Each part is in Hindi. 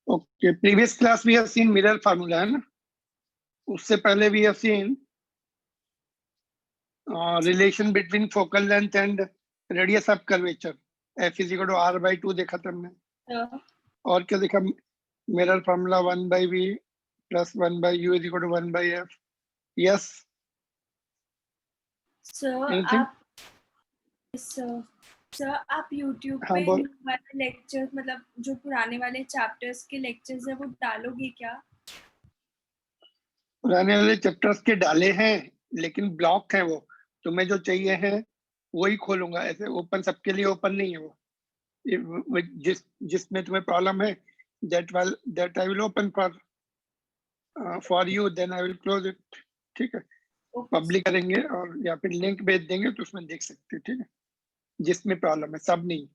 Okay, previous class we have seen mirror formula है ना, उससे पहले we have seen relation between focal length and radius of curvature f is equal to r by 2 देखा था हमने। और क्या देखा, mirror formula 1 by v plus 1 by u is equal to 1 by f। yes sir anything? Sir आप YouTube हाँ पे बोल। वाले लेक्चर मतलब जो पुराने वाले चैप्टर्स के लेक्चर्स है वो डालोगे क्या? पुराने वाले चैप्टर्स के डाले हैं लेकिन ब्लॉक है वो, तुम्हें जो चाहिए है वही खोलूंगा, ऐसे ओपन सबके लिए ओपन नहीं है वो। जिसमें तुम्हें प्रॉब्लम है that I will open for you, then I will close it। ठीक है, पब्लिक करेंगे और या फिर लिंक भेज देंगे तो उसमें देख सकते हो। ठीक है, जिसमें प्रॉब्लम है, सब नहीं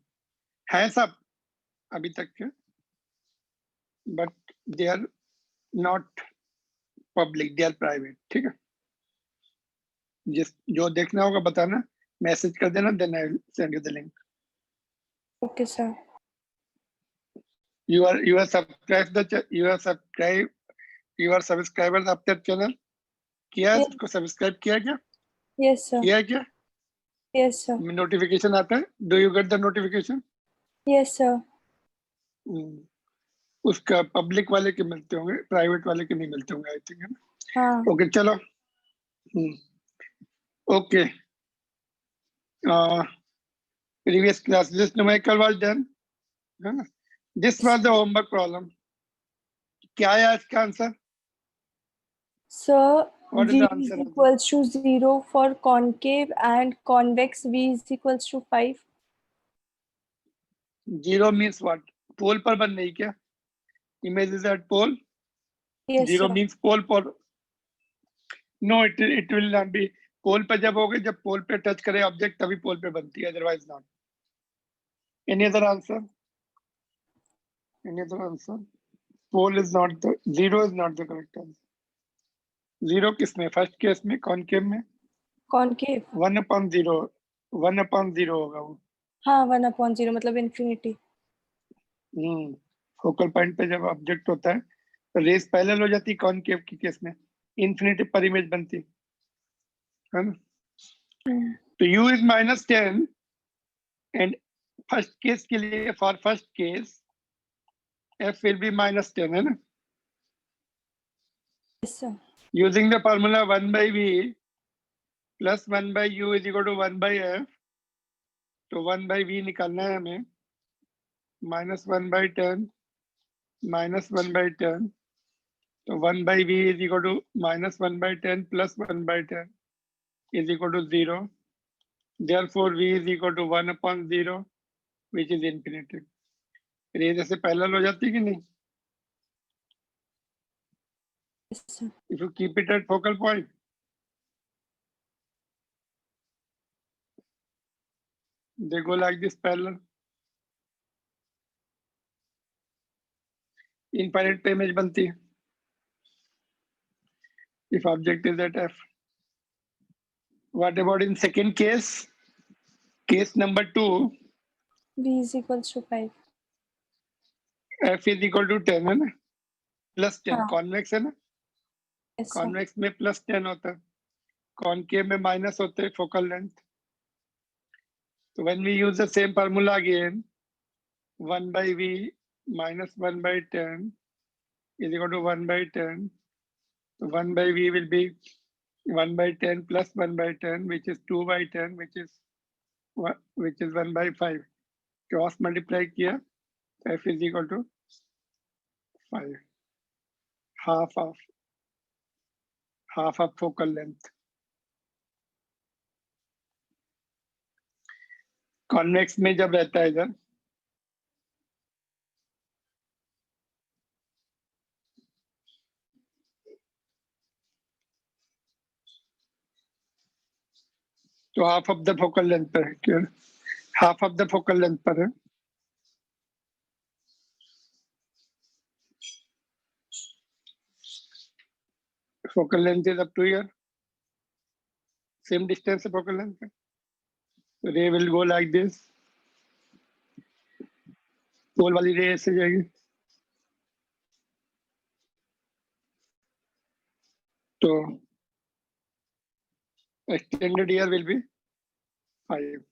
है, सब अभी तक के, but they are not public, they are private. ठीक है, जो देखना होगा बताना, मैसेज कर देना, then I will send you the link. Okay sir. you are subscribers of that channel। किया है, उसको सब्सक्राइब किया क्या? Yes sir. किया क्या? Yes sir. नोटिफिकेशन आता है, do you get the notification? Yes sir. उसका पब्लिक वाले के मिलते होंगे, प्राइवेट वाले के नहीं मिलते होंगे आई थिंक, है ना? हाँ। ओके चलो। Okay, previous class this numerical was done, है ना? This was the homework problem। क्या है इसका answer? Sir, What is V the is answer? equals to 0 for concave and convex V is equals to 5. 0 means what? पोल पर बन रही क्या? Image is at pole। Yes 0 sir. means pole पर। No, it will not be। पोल पे जब होगे, जब पोल पे टच करे ऑब्जेक्ट तभी पोल पे बनती है, otherwise not. Any other answer? Any other answer? Pole is not the, 0 is not the correct answer। 0 किसमें? फर्स्ट केस में, कॉनकेव में? Concave. 1/0, 1/0 होगा वो। हाँ 1/0 मतलब infinity। फोकल पॉइंट पे जब ऑब्जेक्ट होता है तो रेस पैरेलल हो जाती है, कॉनकेव की केस में इन्फिनिटी पर इमेज बनती है ना? तो u is -10 and first case के लिए, for first case f will be -10, है ना? Yes sir. Using the formula 1 by v plus 1 by u is equal to 1 by f। तो 1 by v निकालना है हमें, -1/10 -1/10, तो 1 by v is equal to -1/10 plus 1/10 is equal to 0। Therefore v is equal to 1/0 which is infinity। ये जैसे पैरेलल हो जाती है कि नहीं? Yes sir. If you keep it at focal point, they go like this parallel। Infinite पे इमेज बनती है if object is at f। What about in second case? Case number 2, V is equals to 5. f is equal to 10, है ना? +10, हाँ। कॉन्वेक्स है ना? Yes sir. कॉन्वेक्स में +10 होता है, कॉनकेव में माइनस होते हैं फोकल लेंथ। तो when we use the same formula again, 1 by v minus 1 by 10 is equal to 1 by 10। So 1 by v will be 1 by 10 plus 1 by 10, which is 2 by 10, which is 1 by 5। Cross multiply किया, f is equal to 5, half of focal length। Convex में जब रहता है इधर, तो half of the focal length पर है, क्या? Half of the focal length पर है। Focal length is up to here, same distance है फोकल लेंथ पे। तो ray will go like this, pole वाली रे ऐसे जाएगी, तो extended here will be 5.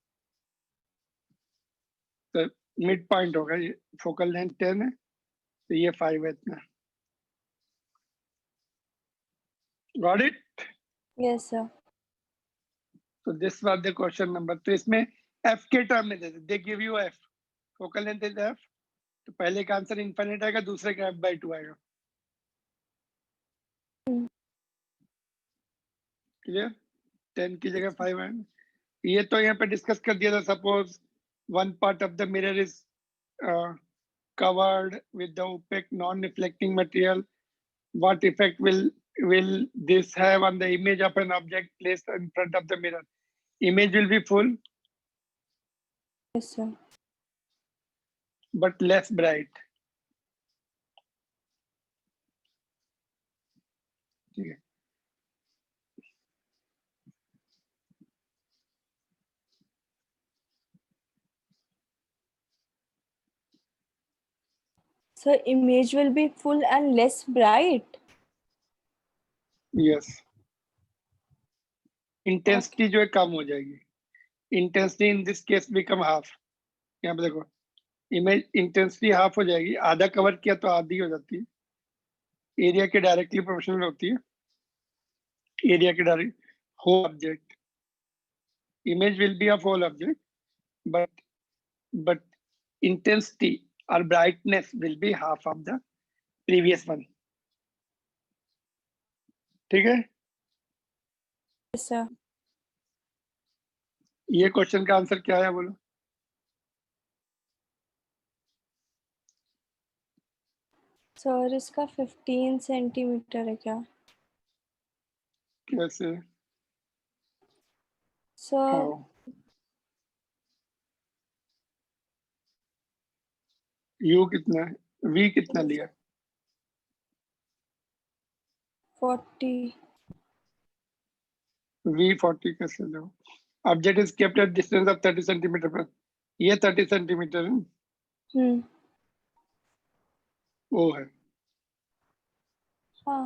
तो मिड पॉइंट होगा, ये फोकल लेंथ 10 है तो ये 5 है इतना. Got it? Yes, sir. So this was the question number. तो इसमें f के टर्म में देते, they give you f, focal length is f, तो पहले का आंसर इनफिनिट आएगा, दूसरे का f/2 आएगा. क्लियर? 10 की जगह 5 है. ये तो यहाँ पे डिस्कस कर दिया था. Suppose one part of the mirror is covered with the opaque non-reflecting material, what effect will this have on the image of an object placed in front of the mirror? Image will be full Yes, sir. but less bright. ठीक है. So image will be full and less bright. Yes. Intensity जो है कम हो जाएगी. Intensity in this case become half. यहाँ पे देखो, इमेज इंटेंसिटी हाफ हो जाएगी, आधा कवर किया तो आधी हो जाती है. एरिया के डायरेक्टली प्रोपोर्शनल होती है. एरिया के direct whole object. Image will be of whole object, but intensity or brightness will be half of the previous one. ठीक है. Yes, sir. ये क्वेश्चन का आंसर क्या है बोलो. सर इसका 15 सेंटीमीटर है क्या? कैसे? Sir How? U कितना है? V कितना लिया? 40. V 40 कैसे लो? Object is kept at distance of 30 centimetre पर. ये 30 सेंटीमीटर है. वो है. हाँ.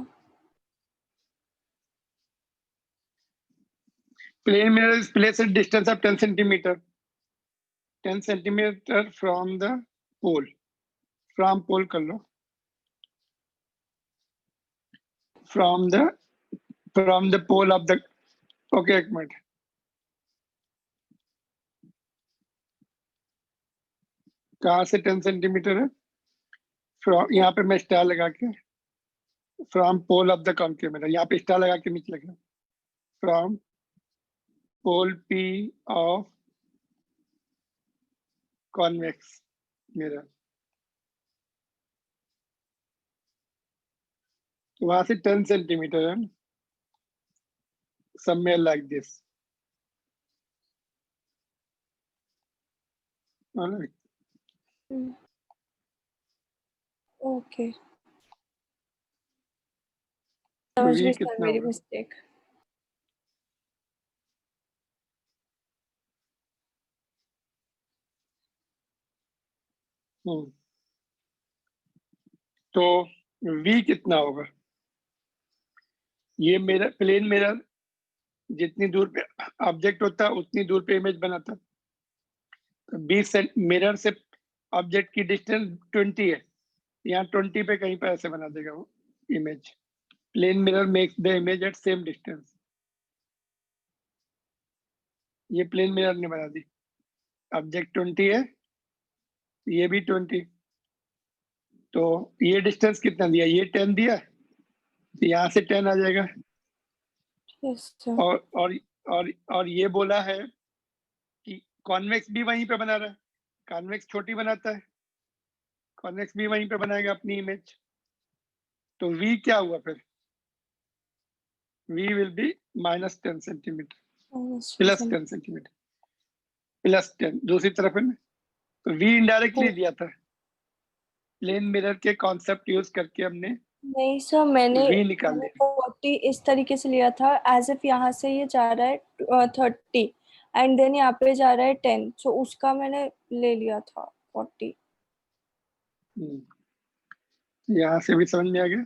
Plane mirror is placed at distance of 10 centimeter. 10 centimeter from the pole. From pole कर लो. From the pole of the. Okay, एक मिनट. कहाँ से 10 सेंटीमीटर है? From यहाँ पे मैं स्टार लगा के. From pole of the concave mirror. यहाँ पे स्टार लगा के नीचे लगा. From pole P of convex mirror. तो वहां से 10 सेंटीमीटर है. Somewhere like this. Alright. Okay. तो समझ V गई सर, कितना मेरी होगा? मिस्टेक. तो V कितना होगा? ये मेरा प्लेन मिरर जितनी दूर पे ऑब्जेक्ट होता है उतनी दूर पे इमेज बनाता है. तो 20 मिरर से ऑब्जेक्ट की डिस्टेंस 20 है. यहाँ 20 पे कहीं पे ऐसे बना देगा वो image. Plane mirror makes the image at same distance. ये प्लेन मिरर ने बना दी. ऑब्जेक्ट 20 है, ये भी 20. तो ये डिस्टेंस कितना दिया? ये 10 दिया, तो यहाँ से 10 आ जाएगा. Yes sir. और ये बोला है कि कॉन्वेक्स भी वहीं पे बना रहा है. कॉन्वेक्स छोटी बनाता है, कॉन्वेक्स भी वहीं पे बनाएगा अपनी इमेज. तो V क्या हुआ फिर? V will be -10 centimetre, +10 centimetre, +10 दूसरी तरफ है ना. तो V इनडायरेक्टली दिया था. प्लेन मिरर के कॉन्सेप्ट यूज करके हमने नहीं सर, मैंने V निकाल लिया. 40 इस तरीके से लिया था, एज इफ यहाँ से ये जा रहा है 30 एंड देन यहाँ पे जा रहा है 10, सो उसका मैंने ले लिया था 40. यहाँ से भी समझ में आ गया.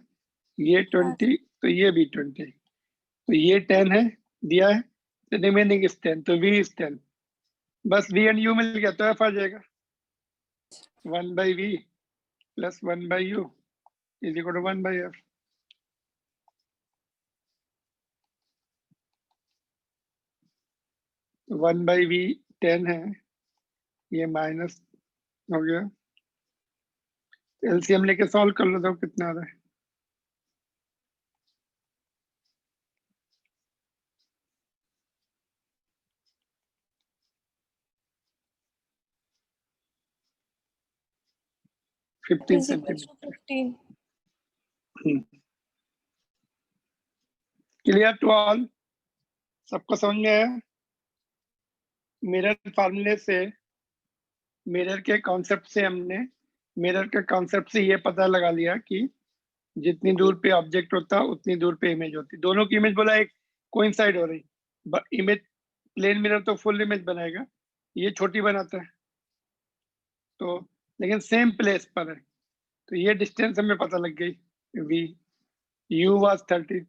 ये 20 तो ये भी 20. तो ये 10 है दिया है, तो रिमेनिंग इज 10, तो v इज 10, बस v एंड u मिल गया तो f आ जाएगा 1 by v plus 1 by u is equal to 1 by f। तो 1 by v 10 है, ये माइनस हो गया, एलसीएम लेके सॉल्व कर लो तो कितना आ रहा है, is 15 equals to centimetre. 15। Clear to all, सबको समझ में आया? मिरर फार्मूले से, मिरर के कॉन्सेप्ट से हमने, मिरर के कॉन्सेप्ट से ये पता लगा लिया कि जितनी दूर पे ऑब्जेक्ट होता उतनी दूर पे इमेज होती, दोनों की इमेज बोला एक कोइंसाइड हो रही, इमेज प्लेन मिरर तो फुल इमेज बनाएगा, ये छोटी बनाता है, तो लेकिन सेम प्लेस पर है, तो ये डिस्टेंस हमें पता लग गई, v u वाज 30,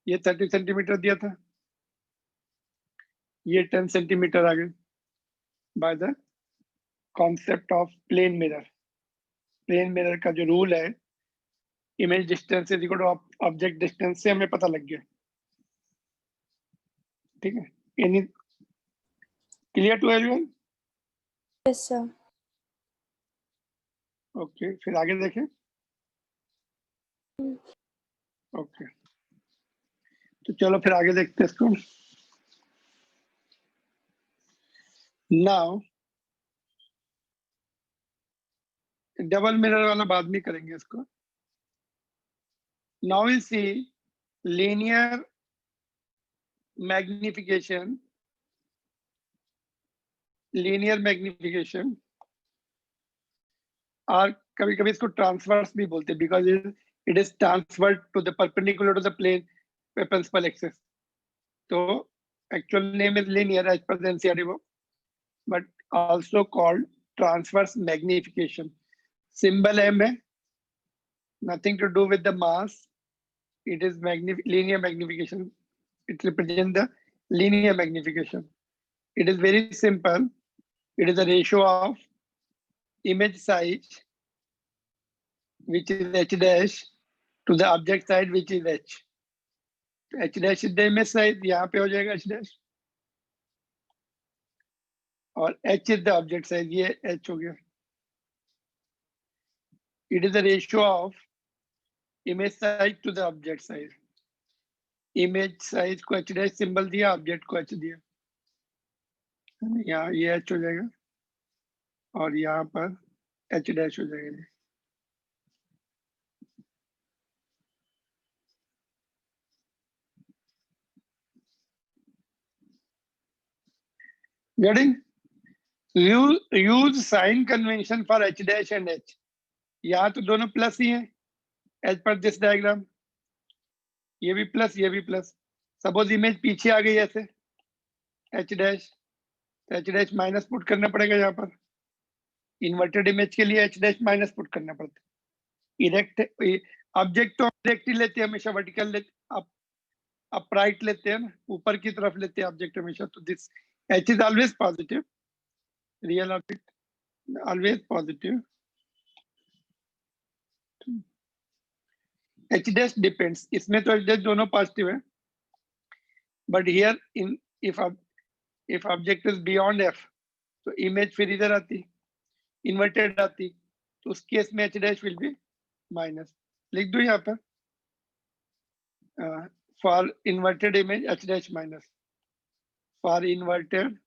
ये 30 सेंटीमीटर दिया था, ये 10 सेंटीमीटर आ गए by the concept of plane mirror. Plane mirror का जो रूल है, image distance is equal to object distance, से हमें पता लग गया, ठीक है? Any clear to everyone? Yes sir. Okay, फिर आगे देखें। ओके, तो चलो फिर आगे देखते हैं इसको। नाउ डबल मिरर वाला बाद में करेंगे इसको। Now we see linear magnification, linear magnification, और कभी कभी इसको ट्रांसवर्स भी बोलते हैं, because it is transfer to the perpendicular to the plane principal axis. तो actual name is linear as per the NCERT book, but also called transverse magnification. Symbol m है, nothing to do with the mass, it is linear magnification, it represents the linear magnification. It is very simple, it is a ratio of image size, which is h dash, to the object size, which is h. h dash is the image size, यहाँ पे हो जाएगा h dash, और h is the object size, ये h हो गया। It is a ratio of image size to the object size. Image size को h dash सिंबल दिया, ऑब्जेक्ट को h दिया, यहाँ ये h हो जाएगा और यहाँ पर h डैश हो जाएगा। Getting? Use sign convention for h dash and h. यहाँ तो दोनों प्लस ही हैं, एज पर दिस डायग्राम, ये भी प्लस ये भी प्लस। सपोज इमेज पीछे आ गई ऐसे h dash, h dash minus put करना पड़ेगा यहाँ पर, इन्वर्टेड इमेज के लिए h डैश माइनस पुट करना पड़ता है। इरेक्ट ऑब्जेक्ट तो इरेक्ट ही लेते हैं हमेशा, वर्टिकल लेते, अपराइट लेते हैं ना, ऊपर की तरफ लेते हैं ऑब्जेक्ट हमेशा, तो this h is always positive, real object always positive. h dash depends, इसमें तो h dash दोनों पॉजिटिव है, but here in if object is beyond f, तो इमेज फिर इधर आती, इन्वर्टेड आती, तो उस केस में h dash will be minus. लिख दो यहाँ पर, for inverted image h dash minus, for inverted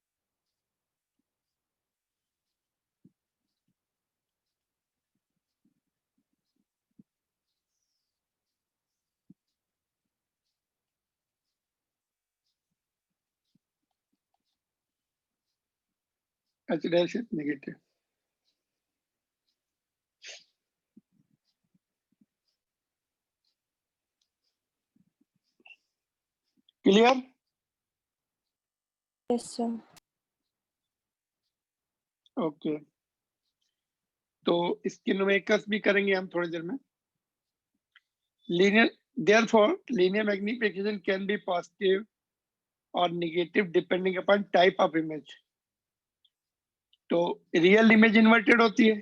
h dash is negative। Clear? Yes sir. Okay, तो इसके न्यूमेरिकल्स भी करेंगे हम थोड़ी देर में। Linear Therefore, linear magnification can be positive or negative depending upon type of image. तो रियल इमेज इन्वर्टेड होती है,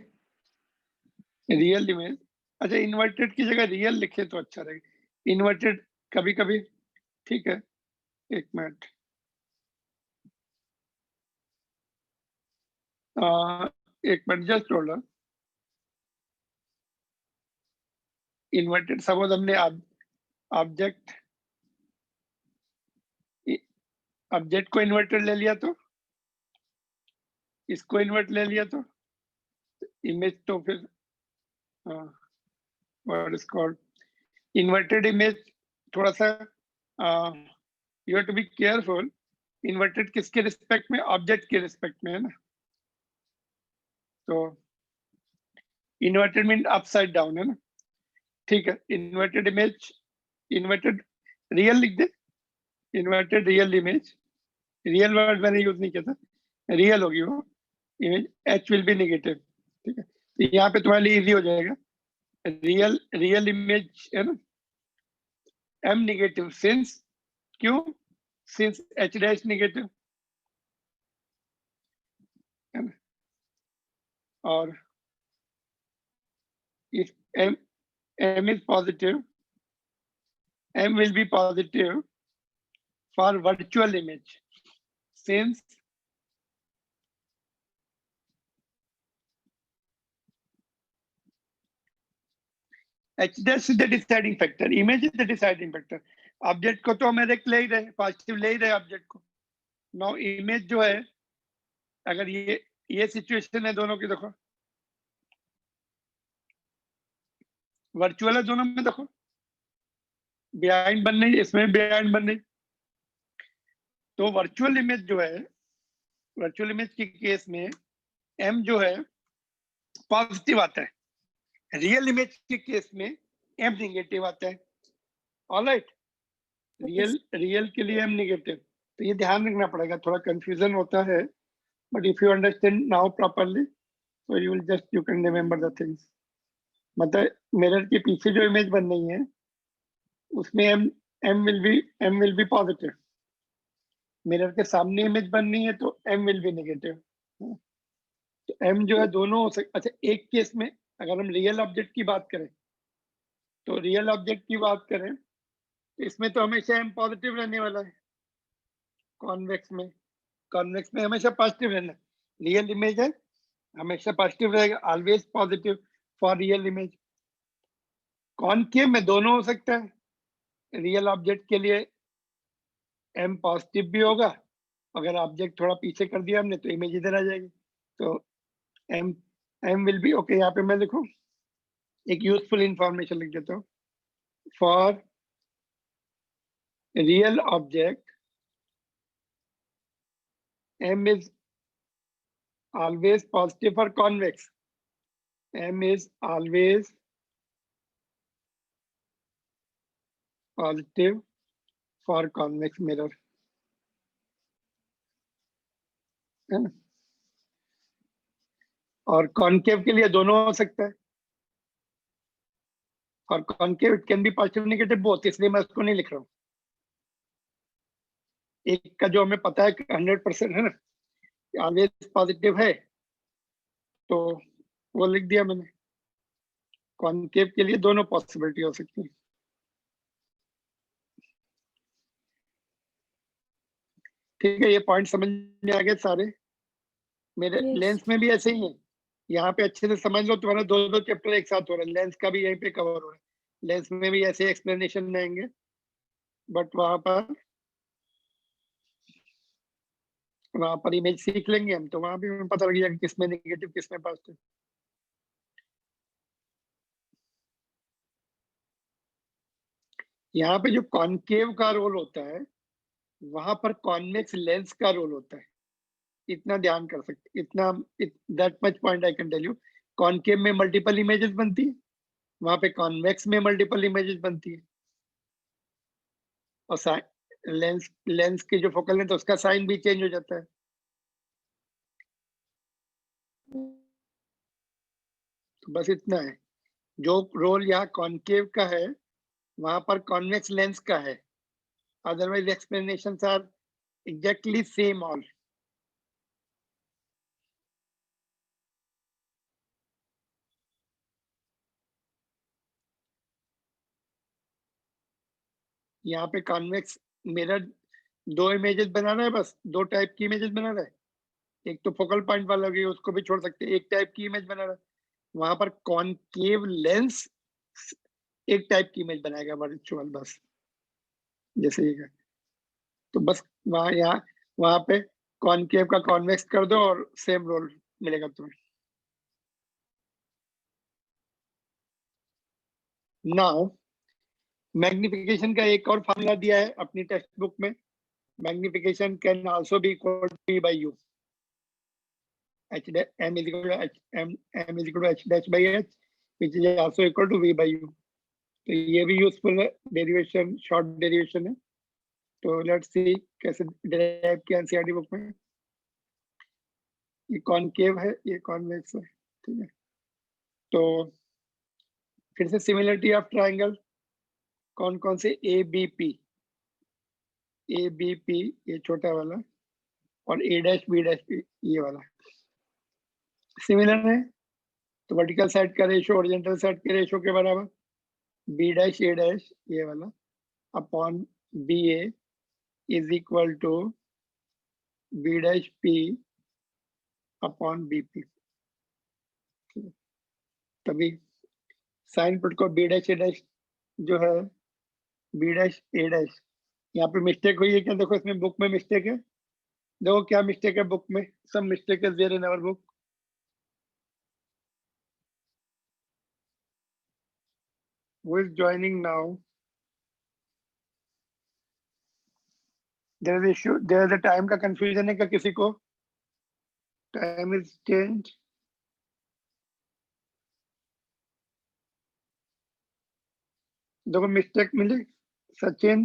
रियल इमेज, अच्छा इन्वर्टेड की जगह रियल लिखे तो अच्छा रहेगा, इन्वर्टेड कभी कभी, ठीक है, एक मिनट, एक minute just hold on. Inverted suppose हमने ऑब्जेक्ट को इन्वर्टेड ले लिया, तो इसको इन्वर्ट ले लिया, तो इमेज तो फिर what is called inverted image, थोड़ा सा you have to be careful. Inverted किसके रिस्पेक्ट में? ऑब्जेक्ट के रिस्पेक्ट में, है ना। तो इन्वर्टेड मीन अपसाइड डाउन, है ना, ठीक है। इन्वर्टेड इमेज, इन्वर्टेड रियल लिख दे, inverted real image, real word मैंने यूज नहीं किया था, रियल होगी वो image, H will be negative, ठीक है। तो यहाँ पे तुम्हारे लिए इजी हो जाएगा, रियल इमेज है ना, एम नेगेटिव, सिंस, क्यों? सिंस एच डैश नेगेटिव, है ना, और if m is positive, m will be positive for virtual image, since h dash is the deciding factor, image is the deciding factor। Object को तो हम डायरेक्ट ले ही रहे, पॉजिटिव ले ही रहे ऑब्जेक्ट को। नाउ इमेज जो है, अगर ये सिचुएशन है दोनों की, देखो वर्चुअल है दोनों में, देखो बिहाइंड बन रही, इसमें बिहाइंड बन रही। तो वर्चुअल इमेज जो है, वर्चुअल इमेज के केस में m जो है पॉजिटिव आता है, रियल इमेज के केस में m नेगेटिव आता है। ऑलराइट, रियल के लिए m नेगेटिव, तो ये ध्यान रखना पड़ेगा, थोड़ा कंफ्यूजन होता है, but if you understand now properly तो you will just you can remember the things. मतलब मिरर के पीछे जो इमेज बन रही है उसमें m will be positive, mirror के सामने इमेज बन रही है तो m विल बी नेगेटिव। तो m जो है दोनों हो सकते। अच्छा, एक केस में अगर हम रियल ऑब्जेक्ट की बात करें, तो रियल ऑब्जेक्ट की बात करें तो इसमें तो हमेशा m पॉजिटिव रहने वाला है, कॉन्वेक्स में हमेशा पॉजिटिव रहना है। रियल इमेज है, हमेशा पॉजिटिव रहेगा, always positive for real image. Concave में दोनों हो सकता है, रियल ऑब्जेक्ट के लिए m पॉजिटिव भी होगा, अगर ऑब्जेक्ट थोड़ा पीछे कर दिया हमने तो इमेज इधर आ जाएगी, तो m विल बी ओके। यहाँ पे मैं लिखूं, एक यूजफुल इंफॉर्मेशन लिख देता हूँ, for real object m is always positive for convex, m is always positive for convex mirror, है ना। और कॉनकेव के लिए दोनों हो सकता है, और concave it can be positive negative both, इसलिए मैं उसको नहीं लिख रहा हूँ। एक का जो हमें पता है 100% है ना, ऑलवेज पॉजिटिव है, तो वो लिख दिया मैंने। कॉनकेव के लिए दोनों पॉसिबिलिटी हो सकती है। ठीक है, ये पॉइंट समझ में आ गए सारे। मेरे Yes. लेंस में भी ऐसे ही है, यहाँ पे अच्छे से समझ लो, तुम्हारा दो चैप्टर एक साथ हो रहा है, लेंस का भी यहीं पे कवर हो रहा है, लेंस में भी ऐसे एक्सप्लेनेशन रहेंगे, बट वहां पर इमेज सीख लेंगे हम, तो वहां भी हमें पता लग जाएगा किसमें नेगेटिव किसमें पॉजिटिव। यहाँ पे जो कॉनकेव का रोल होता है, वहां पर कॉन्वेक्स लेंस का रोल होता है, इतना ध्यान कर सकते, इतना that much point I can tell you. Concave में मल्टीपल इमेजेस बनती है, वहां पे कॉन्वेक्स में मल्टीपल इमेजेस बनती है, और लेंस की जो फोकल लेंथ है उसका साइन भी चेंज हो जाता है। तो बस इतना है, जो रोल यहाँ कॉनकेव का है वहां पर कॉन्वेक्स लेंस का है, otherwise explanations are exactly same all. यहाँ पे कॉन्वेक्स मिरर दो इमेजेस बना रहा है, बस दो टाइप की इमेजेस बना रहा है। एक तो फोकल पॉइंट वाला होगी, उसको भी छोड़ सकते हैं, एक टाइप की इमेज बना रहा है। वहां पर कॉनकेव लेंस एक टाइप की इमेज बनाएगा वर्चुअल, बस जैसे ये है। तो बस वहां पे कॉनकेव का कॉन्वेक्स कर दो और सेम रोल मिलेगा तुम्हें। नाउ मैग्निफिकेशन का एक और फॉर्मूला दिया है अपनी टेक्स्ट बुक में। Magnification can also be equal to p by u, m is equal to m is equal to h dash by h, which is also equal to v by u। तो ये भी यूजफुल है, डेरिवेशन, शॉर्ट डेरिवेशन है। तो लेट्स सी कैसे डिराइव किया एनसीईआरटी बुक में। ये कॉनकेव है, ये कॉन्वेक्स है, ठीक है। तो फिर से सिमिलरिटी ऑफ ट्राइंगल, कौन कौन से ए बी पी, ये छोटा वाला, और A dash B dash P ये वाला सिमिलर है। तो वर्टिकल साइड का रेशो ओरिजेंटल साइड के रेशो के बराबर, बी डैश ए डैश ये वाला upon B A is equal to B dash P upon B P. तभी साइन पुट को बी डैश ए डैश जो है बी डैश ए डैश, यहाँ पे मिस्टेक हुई है क्या? देखो इसमें बुक में मिस्टेक है, देखो क्या मिस्टेक है बुक में। सब mistake is there in our book. Who is joining now? There is issue, there is a time का confusion है क्या किसी को? Time is changed. देखो मिस्टेक मिली। Sachin,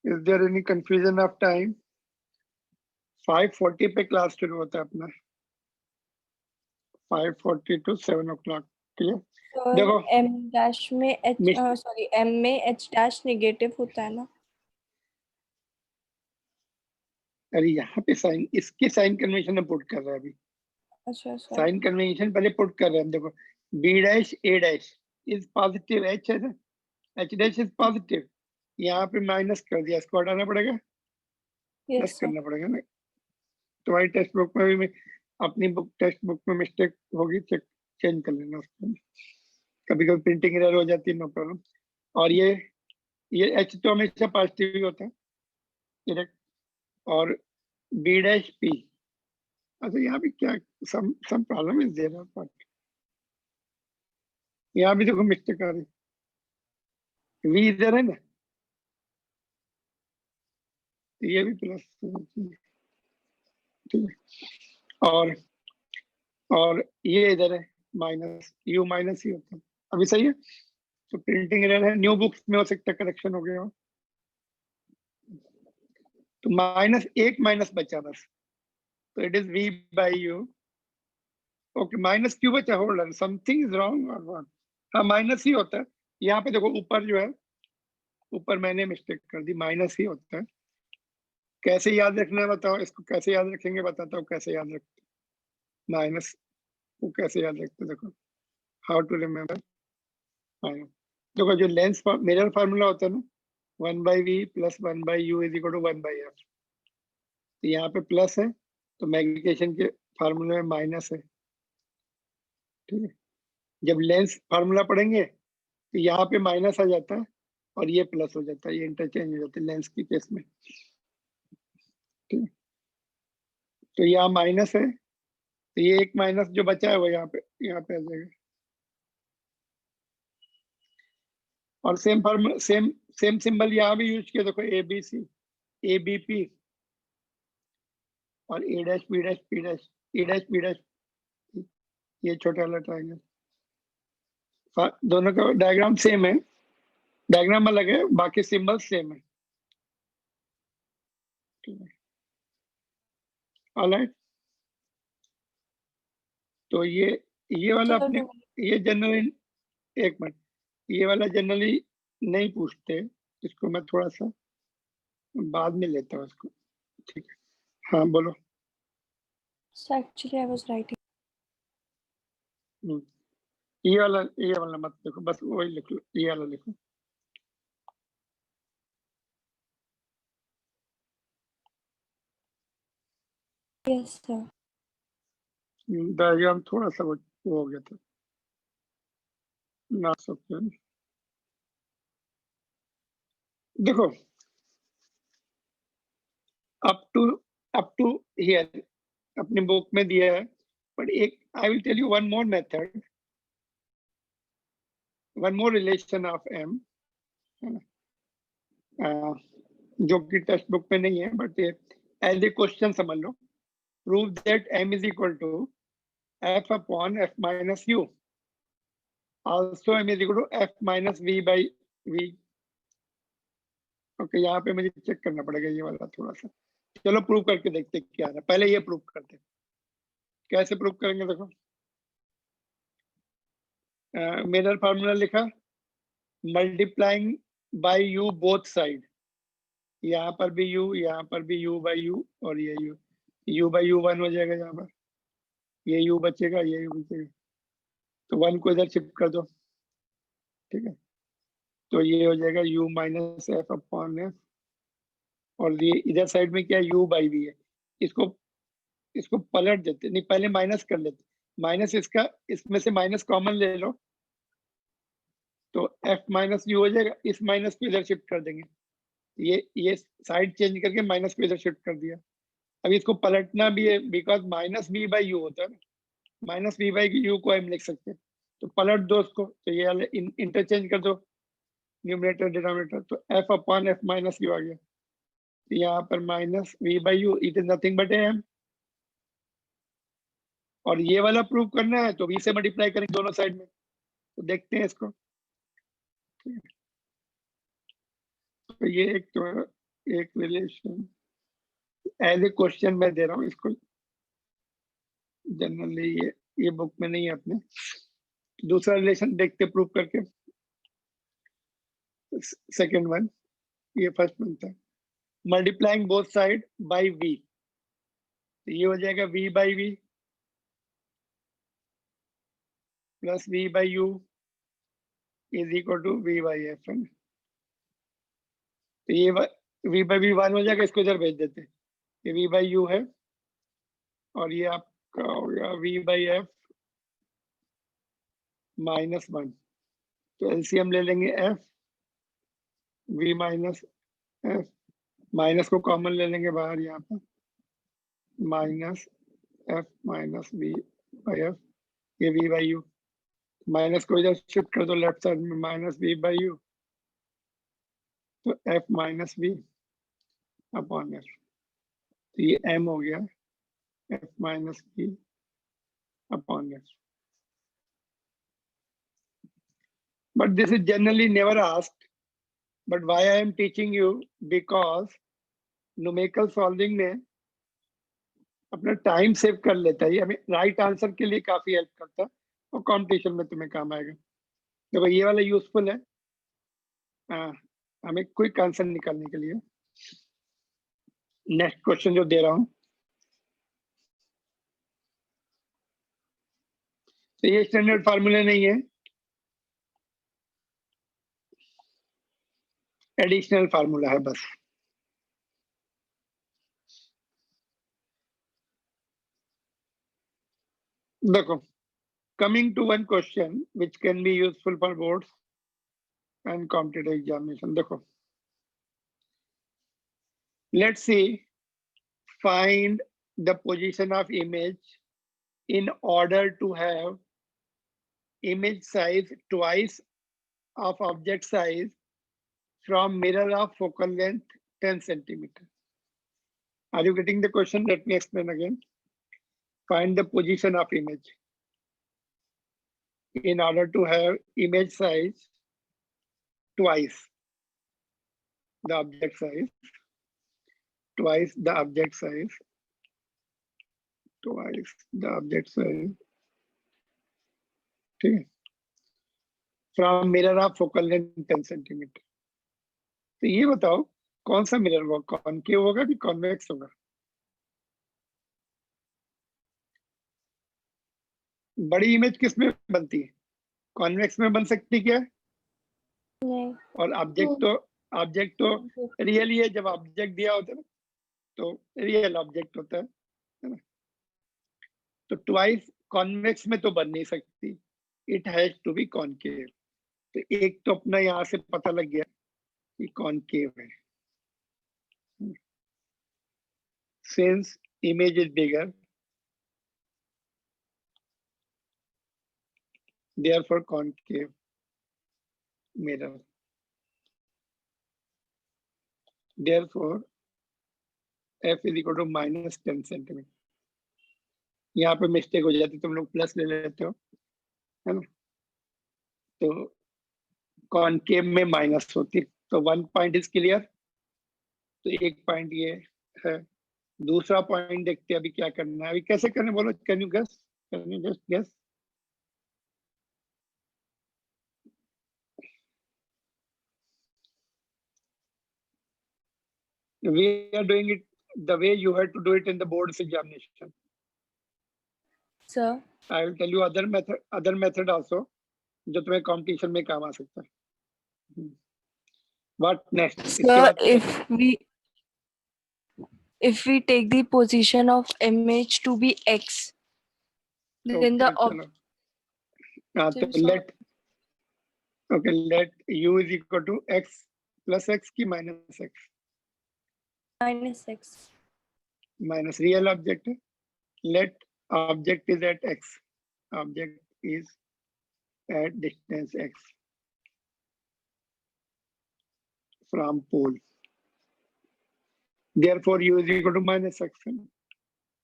is there any confusion of time? 5:40 पे क्लास शुरू होता है अपना, 5:40 to 7 o'clock। क्लियर? देखो m डैश में h मिस- सॉरी m में h डैश नेगेटिव होता है ना? अरे यहाँ पे साइन, इसके साइन कन्वेंशन में पुट कर रहा है अभी। अच्छा साइन कन्वेंशन पहले पुट कर रहे हैं हम। देखो B dash A dash is positive, H है ना, एच डैश इज पॉजिटिव, यहाँ पे माइनस कर दिया, इसको हटाना पड़ेगा, प्लस यस करना पड़ेगा ना। तुम्हारी टेक्स्ट बुक में भी अपनी बुक टेक्स्ट बुक में मिस्टेक होगी, चेंज कर लेना उसको। कभी कभी प्रिंटिंग एरर हो जाती है, नो प्रॉब्लम। और ये एच तो हमेशा पॉजिटिव ही होता है, करेक्ट। और बी डैश पी, अच्छा यहाँ भी क्या some problem is there, but यहाँ भी देखो मिस्टेक आ रही, वी इधर है ना, तो ये भी प्लस, ठीक है। और ये इधर है माइनस, यू माइनस ही होता है, अभी सही है। तो प्रिंटिंग एरर है, न्यू बुक्स में हो सकता है करेक्शन हो गया हो। तो माइनस एक माइनस बचा बस, तो it is V by U. Okay, minus क्यों बचा? Hold on, something is wrong और व्हाट? हाँ माइनस ही होता है। यहाँ पे देखो ऊपर जो है, ऊपर मैंने मिस्टेक कर दी, माइनस ही होता है। कैसे याद रखना है बताओ, इसको कैसे याद रखेंगे, बताता हूँ कैसे याद रखते माइनस को, कैसे याद रखते देखो, हाउ टू रिमेम्बर माइनस। देखो जो लेंस मिरर फार्मूला होता है ना, 1/v plus 1/u is equal to 1/f। तो यहाँ पे प्लस है, तो मैग्निफिकेशन के फार्मूले में माइनस है, ठीक है। जब लेंस फार्मूला पढ़ेंगे तो यहाँ पे माइनस आ जाता है और ये प्लस हो जाता है, ये इंटरचेंज हो जाता है लेंस की केस में, ठीक है। तो यहाँ माइनस है, तो ये एक माइनस जो बचा है वो यहाँ पे आ जाएगा। और सेम फार्मूला, सेम सिंबल यहाँ भी यूज किया, देखो A B C, A B P और A dash B dash P dash, A dash B dash, ये छोटा वाला ट्रायंगल। दोनों का डायग्राम सेम है, डायग्राम अलग है, बाकी सिंबल सेम है, ठीक है। ऑलराइट, तो ये वाला अपने, ये जनरल, एक मिनट, ये वाला जनरली नहीं पूछते, इसको मैं थोड़ा सा बाद में लेता हूँ इसको, ठीक है। हाँ बोलो। So actually I was writing. ये वाला मत लिखो, बस वही लिख लो, ये वाला लिखो। Yes sir. डायग्राम थोड़ा सा वो हो गया था ना सकते। देखो अप टू हियर अपनी बुक में दिया है, बट एक I will tell you one more method, one more relation of M, जो कि टेक्स्ट बुक में नहीं है, बट एज ए क्वेश्चन समझ लो। Prove that m is equal to f upon f minus u, also m is equal to f minus v by v। Okay, यहाँ पे मुझे चेक करना पड़ेगा ये वाला थोड़ा सा। चलो प्रूव करके देखते क्या आ रहा है, पहले ये प्रूव करते। कैसे प्रूव करेंगे, देखो मिरर फार्मूला लिखा, multiplying by u both side, यहाँ पर भी u, यहाँ पर भी u बाई u, और ये u बाई u 1 हो जाएगा, यहाँ पर ये u बचेगा, ये u बचेगा, तो 1 को इधर शिफ्ट कर दो, ठीक है। तो ये हो जाएगा u minus F upon F, और ये इधर साइड में क्या है, u बाई v है। इसको पलट देते, नहीं पहले माइनस कर लेते, माइनस इसका, इसमें से माइनस कॉमन ले लो, तो f माइनस u हो जाएगा, इस माइनस को इधर शिफ्ट कर देंगे, ये साइड चेंज करके माइनस को इधर शिफ्ट कर दिया। अब इसको पलटना भी है, because minus v by you होता है, माइनस v बाई यू को हम लिख सकते हैं, तो पलट दो उसको, तो ये वाले इंटरचेंज कर दो न्यूमरेटर डिनोमिनेटर, तो f upon f minus u आ गया, तो यहाँ पर minus v by u, it is nothing but m, और ये वाला प्रूव करना है तो v से मल्टीप्लाई करेंगे दोनों साइड में, तो देखते हैं इसको। तो ये एक रिलेशन एज ए क्वेश्चन मैं दे रहा हूँ इसको, जनरली ये बुक में नहीं है अपने। दूसरा रिलेशन देखते प्रूव करके, सेकंड वन, ये फर्स्ट वन था, multiplying both side by v, तो ये हो जाएगा v by v plus v by u is equal to v by F, है ना। तो ये v बाई v 1 हो जाएगा, इसको इधर भेज देते, ये v बाई u है, और ये आपका हो गया v बाई एफ माइनस 1, तो एलसीएम ले लेंगे f, v minus F, minus को कॉमन ले लेंगे बाहर, यहाँ पर minus F minus V by F, ये v बाई यू, माइनस को इधर शिफ्ट कर दो लेफ्ट साइड में, माइनस v बाई यू, तो f minus v upon f, तो ये m हो गया f minus v upon f। But this is generally never asked, but why I am teaching you, because numerical solving में अपना टाइम सेव कर लेता है, हमें राइट आंसर के लिए काफी हेल्प करता है, और कॉम्पिटिशन में तुम्हें काम आएगा। देखो ये वाला यूजफुल है हमें क्विक आंसर निकालने के लिए। नेक्स्ट क्वेश्चन जो दे रहा हूं, तो ये स्टैंडर्ड फार्मूला नहीं है, एडिशनल फार्मूला है बस। देखो, coming to one question which can be useful for boards and competitive examination. देखो, let's see, find the position of image in order to have image size twice of object size from mirror of focal length 10 centimeter. Are you getting the question? Let me explain again. Find the position of image in order to have image size twice the object size, twice the object size, twice the object size, okay, from mirror of focal length 10 centimetre. तो ये बताओ कौन सा मिरर होगा, कॉनकेव होगा कि कॉन्वेक्स होगा? बड़ी इमेज किस में बनती है? कॉन्वेक्स में बन सकती क्या? नहीं। और ऑब्जेक्ट तो रियल ही है, जब ऑब्जेक्ट दिया होता है ना तो रियल ऑब्जेक्ट होता है ना? तो ट्वाइस कॉन्वेक्स में तो बन नहीं सकती, it has to be concave. तो एक तो अपना यहाँ से पता लग गया कि कॉनकेव है। Since image is bigger, therefore concave mirror, therefore f is equal to minus 10 centimetre. यहाँ पे मिस्टेक हो जाती, तुम लोग प्लस ले लेते हो, है ना? तो कॉनकेव में माइनस होती, तो 1 पॉइंट इज क्लियर। तो एक पॉइंट ये है। दूसरा पॉइंट देखते हैं अभी क्या करना है। अभी कैसे करना बोलो, can you guess, can you just guess? We are doing it the way you had to do it in the board's examination. Sir, I will tell you other method also जो तुम्हें कंपटीशन में काम आ सकता है। What next? sir, if we take the position of image to be x, then the चलो तो let u is equal to x plus x की minus x, minus x, minus real object है। Let object is at x, object is at distance x from pole, therefore u is equal to minus x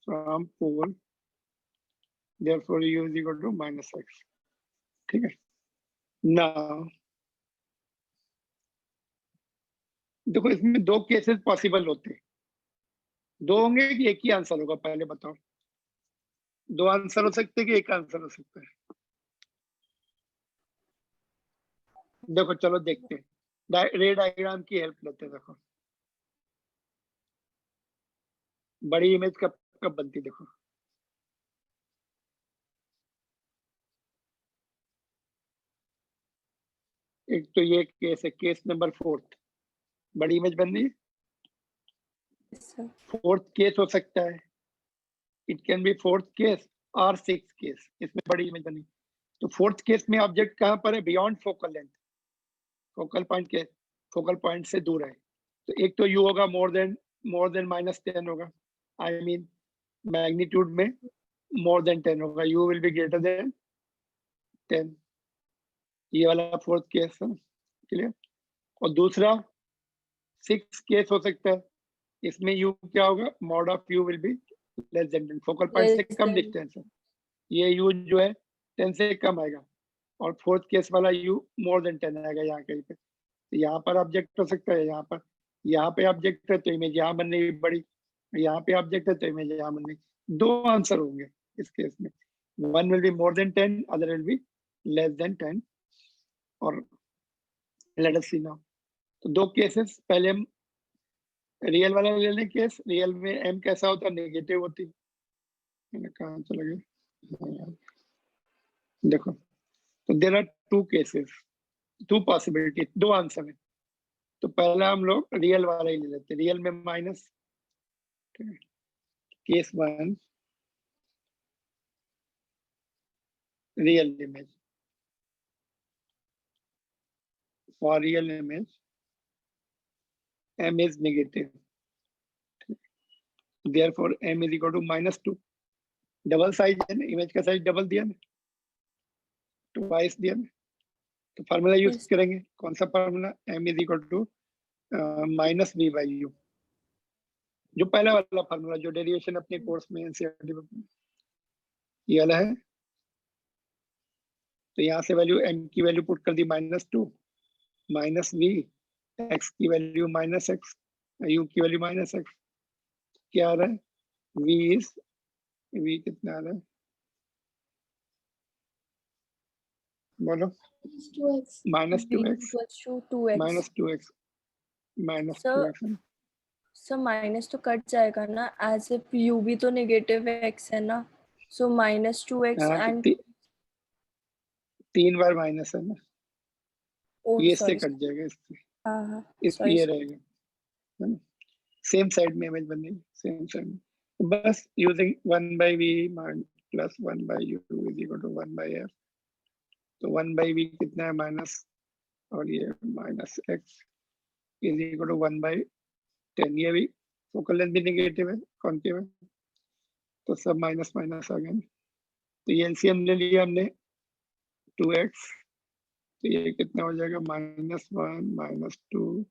from pole, therefore u is equal to minus x। ठीक है? Now देखो इसमें दो केसेस पॉसिबल होते हैं, दो होंगे कि एक ही आंसर होगा? पहले बताओ, दो आंसर हो सकते हैं कि एक आंसर हो सकता है? देखो चलो देखते हैं, रे डायग्राम की हेल्प लेते हैं। देखो बड़ी इमेज कब कब बनती, देखो एक तो ये केस है, केस नंबर 4, बड़ी इमेज बन रही है। sir. 4th केस हो सकता है, it can be 4th case और 6th केस, इसमें बड़ी इमेज बनी। तो 4th केस में ऑब्जेक्ट कहाँ पर है? Beyond focal length, focal point से दूर है। तो एक तो यू होगा मोर देन माइनस 10 होगा, आई मीन मैग्नीट्यूड में मोर देन 10 होगा, you will be greater than 10। ये वाला 4th केस है, क्लियर? और दूसरा 6th केस हो सकता है, इसमें यू क्या होगा? Mod of you will be less than 10, focal point से कम डिस्टेंस है, ये यू जो है 10 से कम आएगा। और 4th केस वाला यू मोर देन 10 आएगा यहाँ कहीं पे। तो यहाँ पर ऑब्जेक्ट हो सकता है, यहाँ पे ऑब्जेक्ट है तो इमेज यहाँ बन रही बड़ी, यहाँ पे ऑब्जेक्ट है तो इमेज यहाँ बन रही। दो आंसर होंगे इस केस में, one will be more than 10, other will be less than 10। और लेट अस सी नाउ, तो दो केसेस, पहले हम रियल वाला ले लें केस। रियल में m कैसा होता है? नेगेटिव होती है। कहाँ चला गया? देखो, तो there are two cases, two possibility, दो आंसर है। तो पहला हम लोग रियल वाला ही ले लेते हैं, रियल में minus, case 1 real image, for real image m is negative, therefore m is equal to -2। Double size है ना, इमेज का साइज डबल दिया ना, ट्वाइस दिया ना, तो फार्मूला यूज करेंगे। कौन सा formula? m is equal to -v/u, जो पहला वाला फार्मूला जो डेरिवेशन अपने कोर्स में एनसीईआरटी में ये वाला है। तो यहाँ से वैल्यू m की वैल्यू पुट कर दी -2, -v, x की वैल्यू -x, u की वैल्यू -x, क्या आ रहा है? v कितना आ रहा है बोलो? 2x minus b 2x equals to 2x minus 2x minus So- 2x है ना? सो माइनस तो कट जाएगा ना, एज इफ u भी तो नेगेटिव x है ना, सो माइनस 2x हाँ, तो एंड 3 बार माइनस है ना, ओ ये इससे सॉरी, कट जाएगा, इससे हाँ इसलिए सॉरी रहेगा, है ना? सेम साइड में इमेज बनेगी, सेम साइड में। तो बस using 1/v plus 1/u is equal to 1/f। तो 1/v कितना है माइनस, और ये minus x is equal to 1/10। ये भी फोकल लेंथ भी नेगेटिव है, कॉन्केव है, तो सब माइनस माइनस आ गए। तो ये एलसीएम ले लिया हमने 2x, तो ये कितना हो जाएगा -1 -2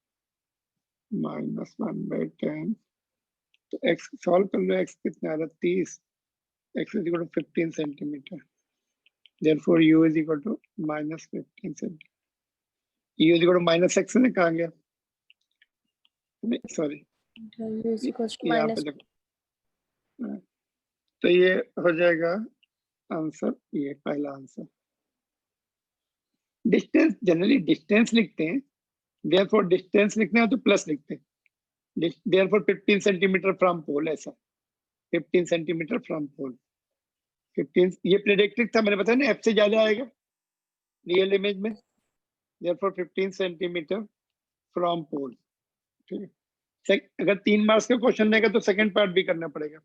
-1/10। तो x सॉल्व कर लो, x कितना आ रहा है 30, x is equal to 15 centimetre, therefore u is equal to -15 centimetre. u is equal to -x ने कहा गया, नहीं sorry u is equals to यहाँ minus पे देखो, तो ये हो जाएगा आंसर, ये पहला आंसर। डिस्टेंस जनरली डिस्टेंस लिखते हैं, देयरफॉर डिस्टेंस लिखना है तो प्लस लिखते हैं, देयरफॉर 15 सेंटीमीटर फ्रॉम पोल, ऐसा 15 सेंटीमीटर फ्रॉम पोल। 15 ये प्रेडिक्टेड था, मैंने बताया ना f से ज्यादा आएगा रियल इमेज में, देयरफॉर 15 सेंटीमीटर फ्रॉम पोल। ठीक है, अगर 3 मार्क्स का क्वेश्चन रहेगा तो सेकंड पार्ट भी करना पड़ेगा।